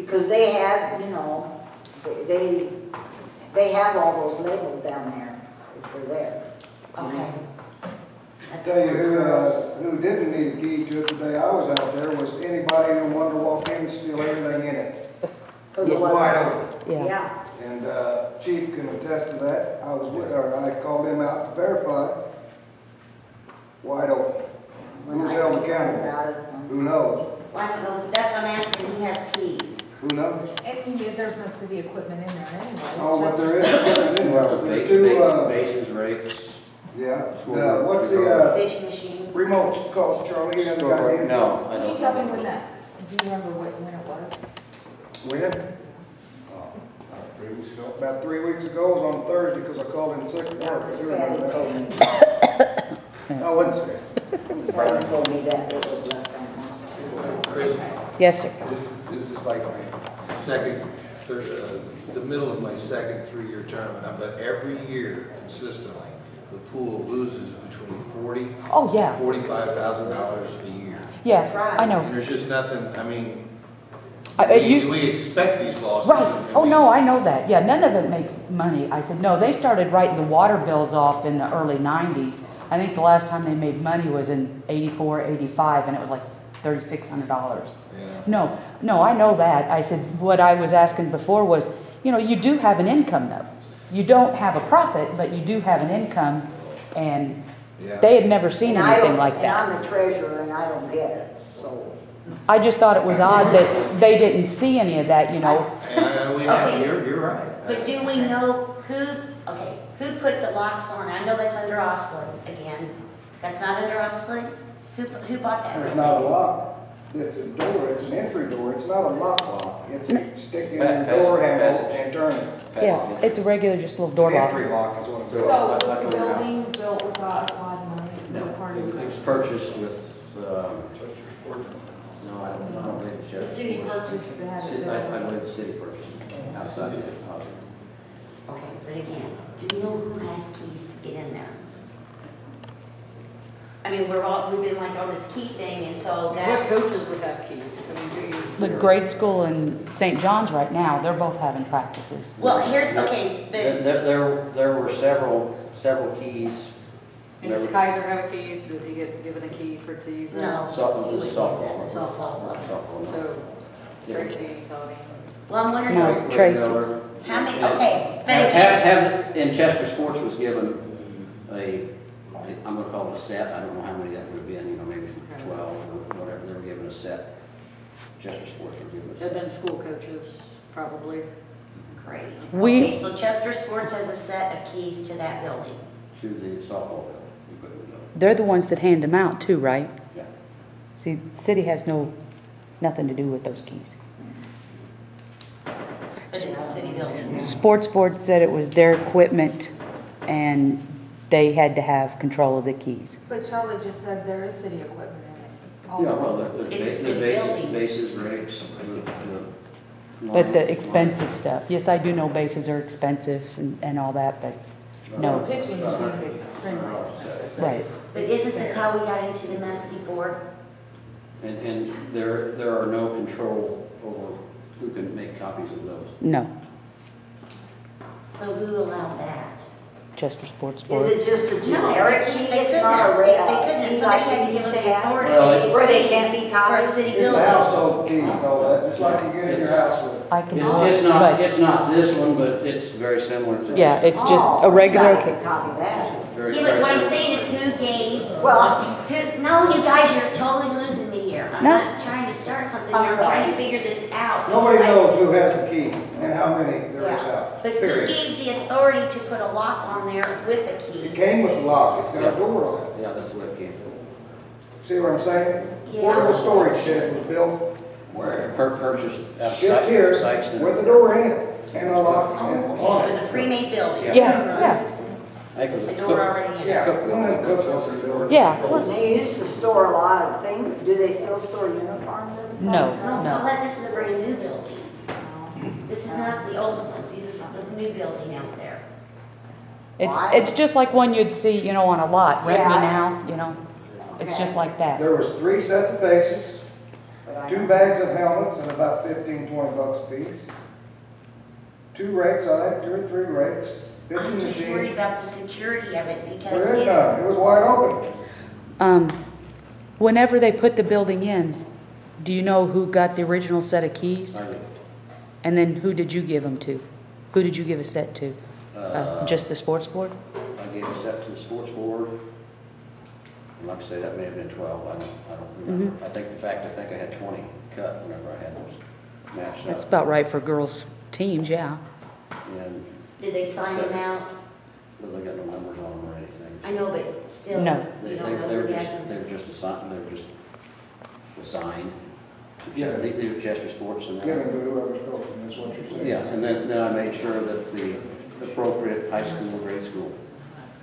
Because they have, you know, they have all those labeled down there for there. Okay. Tell you who didn't need a key to it the day I was out there was anybody who wanted to walk in and steal everything in it. It was wide open. Yeah. And Chief can attest to that. I called him out to verify. Wide open. Who's held accountable? Who knows? Well, I don't know, that's what I'm asking, who has keys? Who knows? And there's no city equipment in there anyway. Oh, but there is equipment in there. There's two, Bases, rakes. yeah. What's the Fishing machine? remote cost, Charlie? You haven't got any? No, I Can you don't. tell me when that, do you remember when it was? When? About 3 weeks ago, it was on Thursday, because I called in sick at work. I do remember that. I wouldn't say. Brian told me that it was left on. Chris, Yes, sir. this is like my second, the middle of my second 3-year term, but every year consistently, the pool loses between Oh, yeah. $45,000 a year. Yeah, That's right. I know. And there's just nothing, I mean, We we expect these losses. Right. I Oh, mean, no, I know that. Yeah, none of it makes money. I said, no, they started writing the water bills off in the early 90s. I think the last time they made money was in 84, 85, and it was like $3,600. Yeah. No, I know that. I said, what I was asking before was, you know, you do have an income though. You don't have a profit, but you do have an income, and Yeah. they had never seen And I anything don't- like that. And I'm the treasurer and I don't get it, so. I just thought it was odd that they didn't see any of that, you know. And we have, you're right. But do we know who put the locks on? I know that's under Oslin again. That's not under Oslin? Who bought that? There's not a lock. It's a door, it's an entry door. It's not a lock. It's a stick in the door handle and turn it. Yeah, it's a regular, just a little It's door an lock. entry lock is what it's So called. was the building built without money? No, Part of it was it? purchased with, no, I don't believe it's The Chester. city purchased to have it I built? believe the city purchased it outside the deposit. Okay, but again, do we know who has keys to get in there? I mean, we've been like on this key thing, and so What that, coaches would have keys? I mean, do you? The grade school in St. John's right now, they're both having practices. well, here's, okay, but, There were several keys. And does Kaiser have a key? Did he get given a key to use that? no. Softball, he this is wouldn't softball. use that. This is softball. Softball. So Yeah. Tracy thought he. Well, I'm wondering No. Rick Tracy. Miller. how many, Yeah. okay, but again, And Chester Sports was given I'm gonna call it a set, I don't know how many that would have been, you know, maybe 12 or whatever, they were given a set. Chester Sports were given a They've set. been school coaches, probably. great. We- Okay, so Chester Sports has a set of keys to that building. To the softball equipment. They're the ones that hand them out too, right? Yeah. See, the city has nothing to do with those keys. But it's a city building. Sports board said it was their equipment and they had to have control of the keys. But Charlie just said there is city equipment in it. Yeah, also. well, It's a city the building. bases, rigs, But the expensive stuff, yes, I do know bases are expensive and all that, but Well, no, pitching machine's extremely expensive. but Right. it's- But isn't this how we got into the mess before? And there are no control over who can make copies of those. no, So who allowed that? Chester Sports Is Board. it just a No, generic they key? couldn't It's not have, a they red couldn't have, key somebody like had to you give them used the to have? authority. Well, to make Where they keys can't see For a copies? city It's a building. household key, you call that, just like you get in your house with. I can, It's but, not this one, but it's very similar to. yeah, this. it's just Oh, a regular I key. can copy that. Very, Yeah, but very what I'm similar. saying is who gave, Well, no, you guys, you're totally losing me here. I'm No. not trying to start something, I'm here. I'm trying to sorry. figure this out. Nobody because I- knows who has the keys and how many there is Yeah. out. But who Period. gave the authority to put a lock on there with a It key? came with a lock, it's got Yeah. a door on it. Yeah, that's the way it came. See what I'm saying? Yeah. Portable storage shed was built where? Purchased out Shipped here sites and. with a door in it and a lock Oh, and okay, on it was it. a pre-made building. Yeah. Yeah, I think it was The a door cook. already in it. Yeah, one of them cookbooks. yeah, they used to store a lot of things. Do they still store uniforms and stuff? No. No, but this is a brand new building. This is not the old ones, this is the new building out there. it's just like one you'd see, you know, on a lot, rent me Yeah. now, you know, it's just like that. There was 3 sets of bases, But I 2 bags of helmets at about 15, 20 bucks a piece. 2 rakes, I think, 2 or 3 rakes. I'm Pitching just worried machine. about the security of it because There is none, it was wide open. Whenever they put the building in, do you know who got the original set of keys? I did. And then who did you give them to? Who did you give a set to? Uh, Just the sports board? I gave a set to the sports board. And like I say, that may have been 12, I don't remember. I think, in fact, I think I had 20 cut whenever I had those matched up. That's about right for girls' teams, yeah. And, did they sign them out? but they got no numbers on them or anything. I know, but still, No. They you don't know were who just, has they them. were just assigned, they were just assigned. to Yeah. They were Chester Sports and Given that. to whoever's coaching, that's what you're saying. Yeah, and then I made sure that the appropriate high school, grade school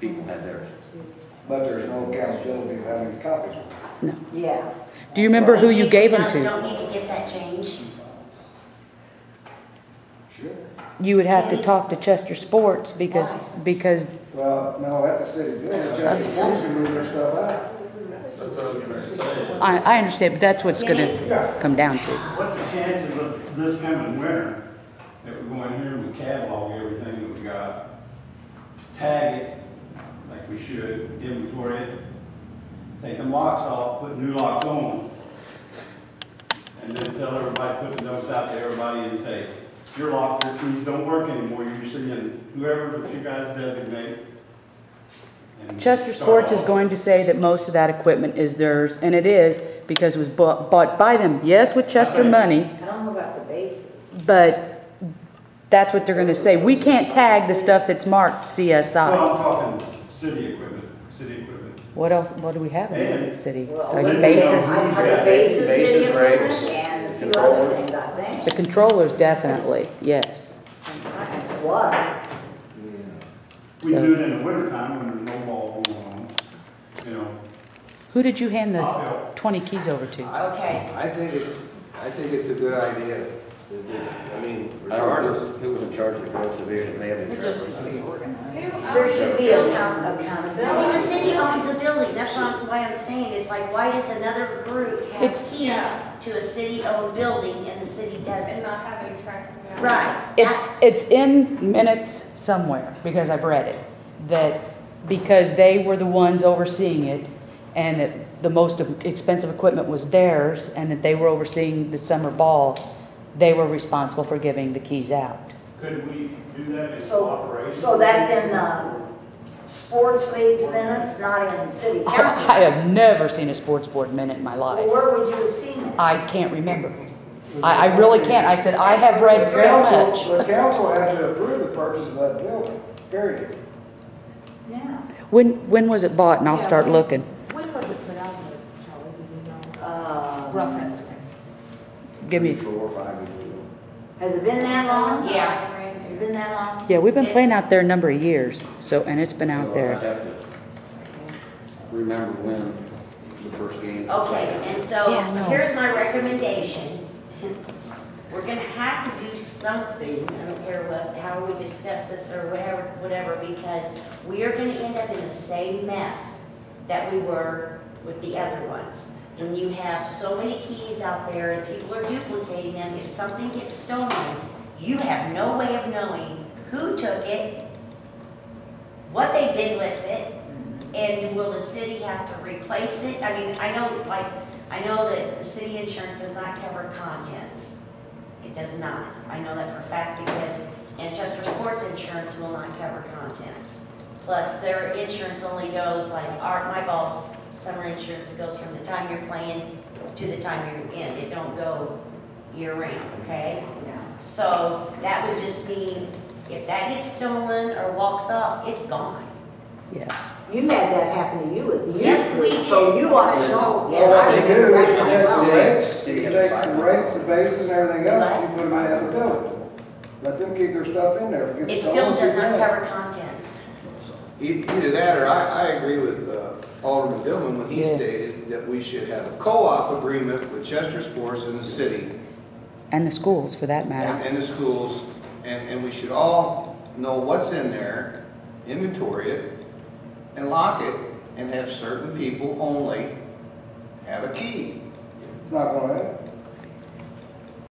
people had theirs. But there's no accountability of how many copies. No. Yeah. Do you remember who you gave them Don't- to? Don't need to get that changed. Sure. You would have to talk to Chester Sports because, Well, no, that's a city building, Chester Sports can move their stuff out. That's what I was gonna say. I understand, but that's what's gonna come down to. What's the chances of this coming winter, that we go in here and we catalog everything that we got, tag it like we should, inventory it, take the locks off, put new locks on, and then tell everybody, put the notes out to everybody and say, your lock, your keys don't work anymore, you're seeing whoever that you guys designate. and Chester start Sports is off. going to say that most of that equipment is theirs, and it is, because it was bought by them, yes, with Chester money, I don't know about the bases. but that's what they're gonna say. We can't tag the stuff that's marked CSI. Well, I'm talking city equipment. What else, what do we have in the city? Well, So it's let me know. bases. I the bases, Bases, city equipment, brakes, and a few controller. other things, I think. The controllers, definitely, yes. Was. We So- do it in the wintertime when there's no ball going on, you know. Who did you hand the I'll help. 20 keys over to? Okay. I think it's a good idea. I mean, I don't know regardless. who was in charge of the girls' division, may have been It just Trevor. needs to be organized. There should be See, the accountability. city owns the building, that's why I'm saying, it's like, why does another group have It's- keys to a city-owned building and the city doesn't? not having track of that. Right. It's in minutes somewhere, because I've read it, that because they were the ones overseeing it, and that the most expensive equipment was theirs, and that they were overseeing the summer ball, they were responsible for giving the keys out. Could we do that in So, cooperation? so that's in, sports leagues minutes, not in city council. I have never seen a sports board minute in my Well, life. where would you have seen it? I can't remember. I really can't. I said, I have read so much. The council had to approve the purchase of that building, period. Yeah. When was it bought? And I'll start looking. When was it put out there, Charlie, do you know? Rough estimate. Give me, 4 or 5 years ago. Has it been that long? Yeah. Has it been that long? yeah, we've been playing out there a number of years, so, and it's been out So I'd there. have to remember when the first game. Okay, and so Yeah, I know. here's my recommendation. We're gonna have to do something, I don't care how we discuss this or whatever, because we are gonna end up in the same mess that we were with the other ones. When you have so many keys out there and people are duplicating them, if something gets stolen, you have no way of knowing who took it, what they did with it, and will the city have to replace it? I mean, I know that the city insurance does not cover contents. It does not. I know that for a fact because Chester Sports Insurance will not cover contents. Plus, their insurance only goes like my ball's summer insurance goes from the time you're playing to the time you're in. It don't go year round, okay? Yeah. So that would just mean if that gets stolen or walks off, it's gone. Yes. You had that happen to you with the youth Yes, we group, so did. you ought to know. Well, what Yes. you do is you Right. take the rakes, you City take has the 500. rakes, the bases and everything else, you put them in the other building. Let them keep their stuff in there. If It gets still stolen, does keep not it in. cover contents. Either that, or I agree with Alderman Dillman when he Yeah. stated that we should have a co-op agreement with Chester Sports and the city And the schools, for that matter. and the schools, and we should all know what's in there, inventory it, and lock it, and have certain people only have a key. It's not gonna happen.